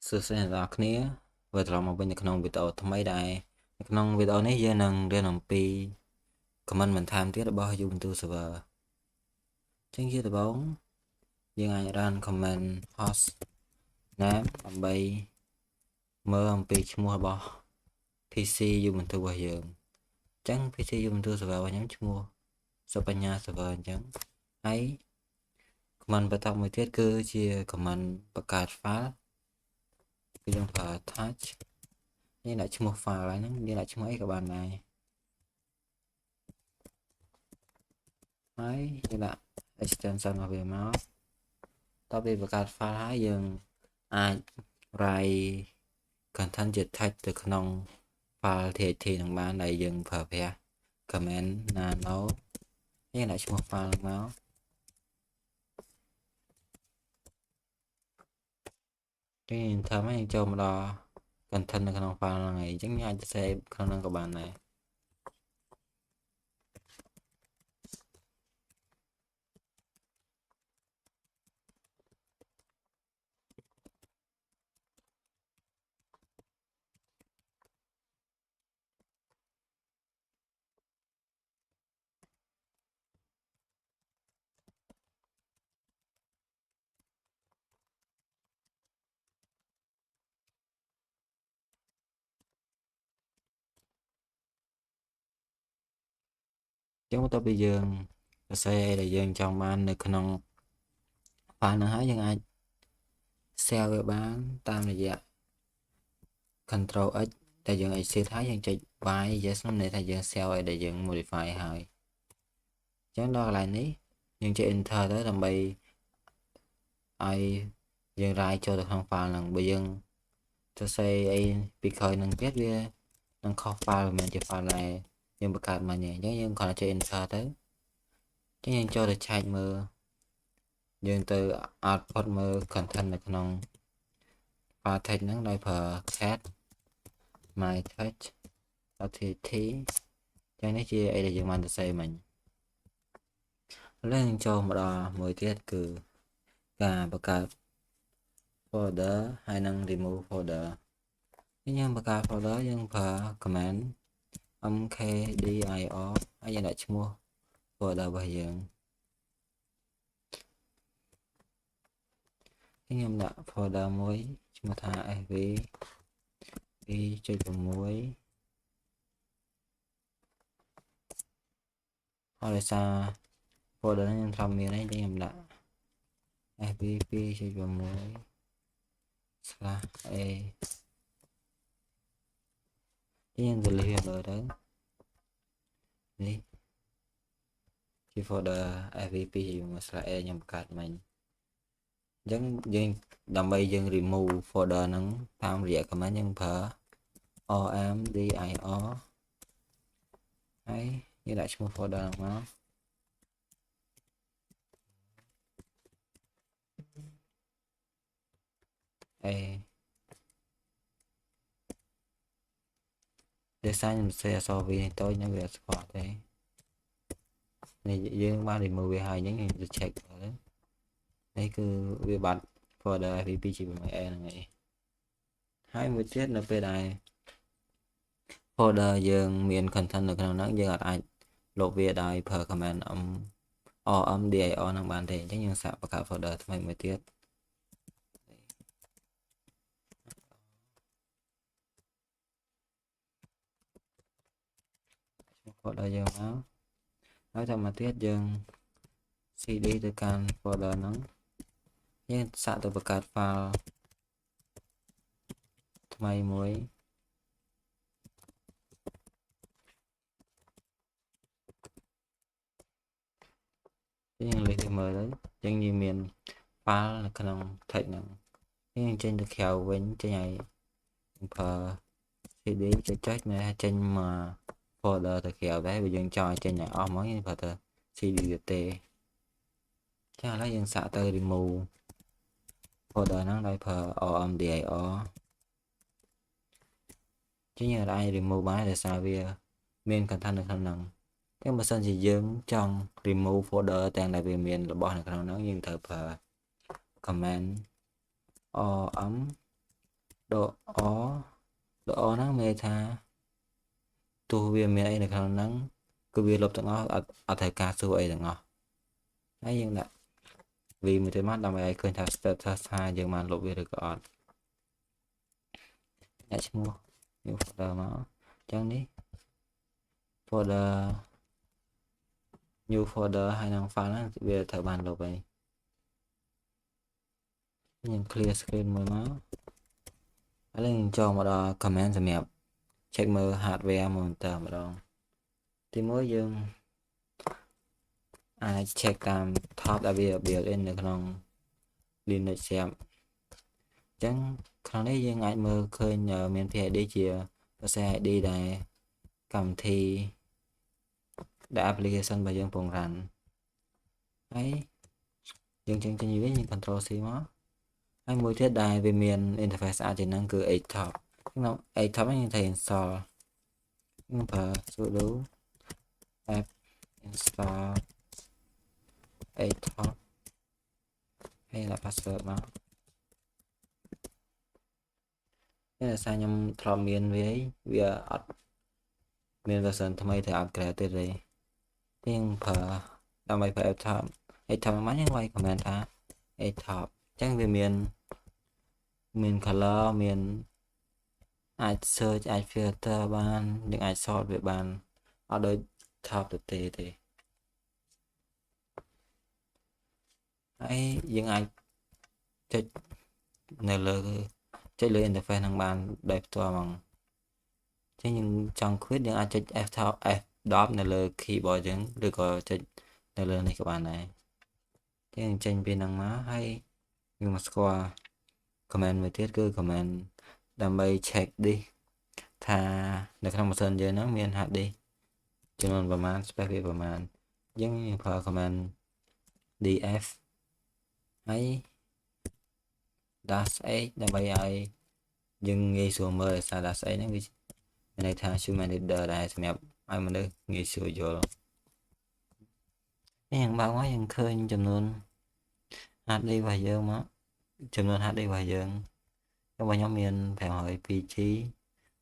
សួស្តីអ្នកនរគ្នាវិលត្រឡប់មកវិញនៅក្នុងវីដេអូថ្មីដែរនៅក្នុងវីដេអូនេះយើងនឹងរៀនអំពី comment បន្ថែមទៀតរបស់ Ubuntu server ចឹងជាដំបូងយើងអាច run comment host name ដើម្បីមើលអំពីឈ្មោះរបស់ PC Ubuntu របស់យើងចឹង PC Ubuntu server របស់ខ្ញុំឈ្មោះសុបញ្ញា server អញ្ចឹងហើយ comment បន្តមួយទៀតគឺជា comment បង្កើត file គឺយើងប្រើ touch យើងដាក់ឈ្មោះ file ហ្នឹងយើងដាក់ឈ្មោះអីក៏បានដែរហើយយើងដាក់ extension របស់វាមកតទៅវាបង្កើត file ហើយយើងអាច write content ជា text ទៅក្នុង file TXT នឹងបានដែលយើងប្រើប្រាស់ command nano យើងដាក់ឈ្មោះ file មកគេធ្វើមកយើងចូលមកដល់ content នៅក្នុង file ហ្នឹងហើយអញ្ចឹងយើងអាច save ក្នុងហ្នឹងក៏បានដែរចឹងបន្ទាប់ពីយើងសរសេរដែលយើងចង់បាននៅក្នុង file ហ្នឹងហើយយើងអាច save វាបានតាមរយៈ Control X ដែលយើង exit ហើយយើងចុច Y yes នោះន័យថាយើង save ឲ្យដែលយើង modify ហើយអញ្ចឹងដល់កន្លែងនេះយើងចុច enter ទៅដើម្បីឲ្យយើង write ចូលទៅក្នុង file ហ្នឹងបើយើងសរសេរអីពីក្រោយនឹងទៀតវានឹងខុស file មិនមែនជា file ដែលយើងបង្កើតមកទេអញ្ចឹងយើងគ្រាន់តែចុច enter ទៅអញ្ចឹងយើងចូលទៅឆែកមើលយើងទៅ output មើល content នៅក្នុង file text ហ្នឹងដោយប្រើ cat my text.txt ចឹងនេះជាអីដែលយើងបានសរសេរមិញឥឡូវយើងចូលមកដល់មួយទៀតគឺការបង្កើត folder ហើយនឹង remove folder យើងបង្កើត folder យើងប្រើ command mkdir ហើយយើងដាក់ឈ្មោះ folder របស់យើងខ្ញុំដាក់ folder មួយឈ្មោះថា sv 2.6 ហើយដោយសារ folder នេះខ្ញុំធ្លាប់មានហើយខ្ញុំដាក់ sv 2.6/a យើងទៅលេខវាមើលទៅនេះជា folder sv 2.6/a ខ្ញុំបង្កើតមិញអញ្ចឹងយើងដើម្បីយើង remove folder ហ្នឹងតាមរយៈ command យើងប្រើ rmdir ហើយយើងដាក់ឈ្មោះ folder ហ្នឹងមកដោយសារខ្ញុំសេអក្សរ V នេះតូចនឹងវាស្គាល់ទេនេះយើងបាន remove វាហើយអញ្ចឹងយើងទៅ check មើលនេះគឺវាបាត់ folder fp2.6a ហ្នឹងឯងហើយមួយទៀតនៅពេលដែល folder យើងមាន content នៅក្នុងហ្នឹងយើងអាចលុបវាដោយប្រើ command rmdir ហ្នឹងបានទេអញ្ចឹងយើងសាកបង្កើត folder ថ្មីមួយទៀតfolder យើងមកហើយតាមមកទៀតយើង cd ទៅកាន់ folder ហ្នឹងយើងសាកទៅបង្កើត file ថ្មីមួយយើងលេខវាមើលទៅយើងមាន file នៅក្នុង text ហ្នឹងយើងចេញទៅក្រៅវិញចេញឲ្យប្រើ cd ចុចមែនចេញមក folder ទៅក្រៅដែរបើយើងចង់ឲ្យចេញឲ្យអស់មកយើងប្រើទៅ cd ទេចាឥឡូវយើងសាកទៅ remove folder ហ្នឹងដោយប្រើ rmdir ចឹងយើងអាច remove បានដោយសារវាមាន content នៅក្នុងហ្នឹងតែបើសិនជាយើងចង់ remove folder ទាំងដែលវាមានរបស់នៅក្នុងហ្នឹងយើងត្រូវប្រើ command rm độ ó nó mê tha tu vi miền ấy là khả năng cứ vi lục tận ở thời ca su ấy tận ấy nhưng lại vì mình thấy mắt làm ấy khơi thật xa nhưng mà lục vi được gọn lại mua nhiều folder mà chẳng đi folder new folder hay năng file nó về thời bàn lục ấy nhưng clear screen mới máu lên cho một comment rồi mẹp check mơ hardware một tờ một đòn thì mỗi dương ai check tam top đã bị biểu lên được không Linux xem chẳng khả năng dương ai mơ khơi nhờ miền phía đi chia và xe đi đây cầm thi đã application và dương phòng rành ấy dương chân chân dưới những control C đó hay mối thiết đài về miền interface chỉ năng cứ 8 top nó 8 top như thầy install nhưng mà số đủ app install 8 top hay là password đó thế là sao nhầm thọ miền với việc miền version thay thì upgrade tới đây tiếng phở làm bài phải 8 top máy những quay comment ta 8 top chẳng về miền color miền ai search ai filter ban những ai sort về ban ở đây top được thì ấy những ai check NL check lên interface thằng bàn đẹp to bằng chứ nhưng trong khuyết những ai check F top F drop NL keyboard chứng được có check NL này các bạn này thế nhưng tranh bên thằng má hay nhưng mà score comment mới tiết cứ comment đam mê check đi thà để không một sân dưới nó miền hạt đi cho nênประมาณ spec ประมาณยังพอ comment df ให้ dash 8ដើម្បីឲ្យយើងងាយស្រួលមើលសារ dash 8ហ្នឹងវាមានន័យថា human reader ដែរសម្រាប់ឲ្យមនុស្សងាយស្រួលយល់នេះយ៉ាងបើមកយើងឃើញចំនួន HD របស់យើងមកចំនួន HD របស់យើងរបស់ខ្ញុំមាន 502G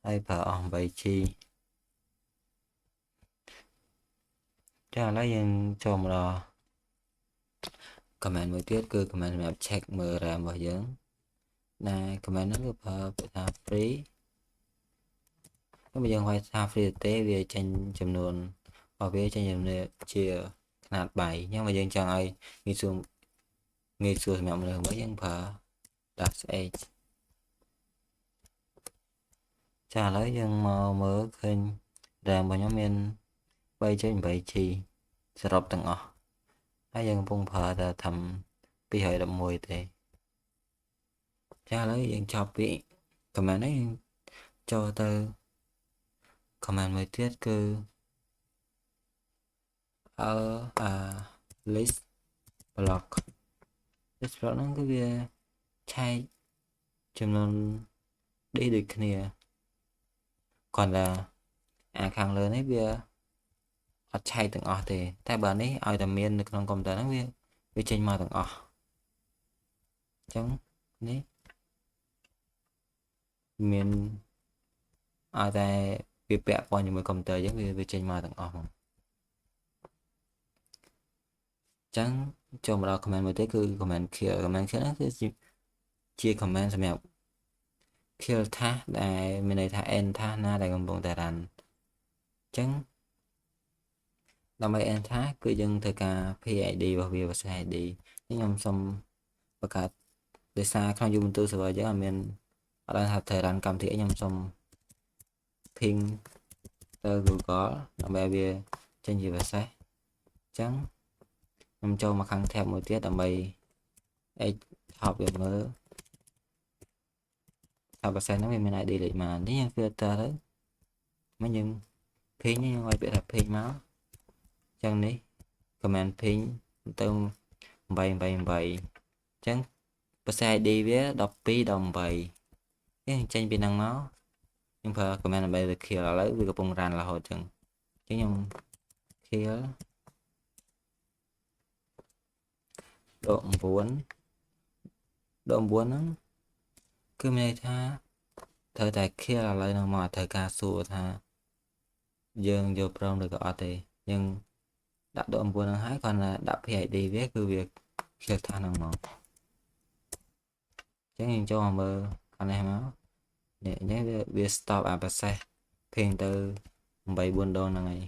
ហើយប្រើអស់ 8G ចាឥឡូវយើងចូលមកដល់ comment មួយទៀតគឺ comment សម្រាប់ check មើល RAM របស់យើងណា comment ហ្នឹងគឺប្រើពាក្យថា free nếu màយើងហៅថា free ទេវាចេញចំនួនរបស់វាចេញចំនួនជាຂະຫນາດ3nhưng màយើងចង់ឲ្យងាយស្រួលសម្រាប់មនុស្សមកយើងប្រើ dash h ចាឥឡូវយើងមកមើលឃើញ RAM របស់ខ្ញុំមាន 3.8G សរុបទាំងអស់ហើយយើងកំពុងប្រើតែធំ211ទេចាឥឡូវយើងចប់ពី comment នេះចូលទៅ comment មួយទៀតគឺ list block ហ្នឹងគឺវាឆែកចំនួន D ដូចគ្នាcòn làខាងលើនេះវាអត់ឆែកទាំងអស់ទេតែបើនេះឲ្យតែមាននៅក្នុងកុំព្យូទ័រហ្នឹងវាចេញមកទាំងអស់អញ្ចឹងនេះមានឲ្យតែវាពាក់ព័ន្ធជាមួយកុំព្យូទ័រអញ្ចឹងវាចេញមកទាំងអស់ហ្មងអញ្ចឹងចូលមកដល់ comment មួយទៀតគឺ comment kill ហ្នឹងគឺជា comment សម្រាប់ kill task ដែលមានន័យថា end task ណាដែលកំពុងតែ run អញ្ចឹងដើម្បី end task គឺយើងត្រូវការ PID របស់វា version ID ខ្ញុំសូមបង្កើតដោយសារក្នុង Ubuntu server យើងអត់ដឹងថាត្រូវ run កម្មវិធីអីខ្ញុំសូម ping ទៅ Google ដើម្បីឲ្យវាចេញជា version អញ្ចឹងខ្ញុំចូលមកខាង tab មួយទៀតដើម្បី top វាមើលថា version ហ្នឹងវាមាន ID លេខប៉ុន្មាននេះយើង filter ទៅមកយើង ping យើងឲ្យពាក្យថា ping មកអញ្ចឹងនេះ comment ping ទៅ888អញ្ចឹង version ID វា12.8គេចេញពីហ្នឹងមកខ្ញុំប្រើ comment ដើម្បីទៅ kill ឥឡូវវាកំពុង run រហូតអញ្ចឹងខ្ញុំ kill ដក9ហ្នឹងគឺមានន័យថា ធ្វើតែខៀលឥឡូវហ្នឹងមកត្រូវការសួរថាយើងយកព្រមឬក៏អត់ទេយើងដាក់ដក9ហ្នឹងហើយគ្រាន់តែដាក់ PID វាគឺវាខៀលថាហ្នឹងមកអញ្ចឹងយើងចូលមកមើលខាងនេះមកនេះអញ្ចឹងវា stop អា process ពេញទៅ8-4 ដងហ្នឹងហើយ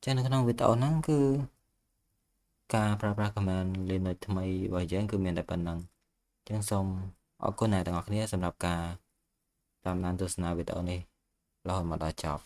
ចឹងនៅក្នុងវីដេអូហ្នឹងគឺការប្រើប្រាស់ command Linux ថ្មីរបស់យើងគឺមានតែប៉ុណ្្នឹងចឹងសូមអរគុណអ្នកទាំងអស់គ្នាសម្រាប់ការតាមដានទស្សនាវីដេអូនេះរហូតមកដល់ចប់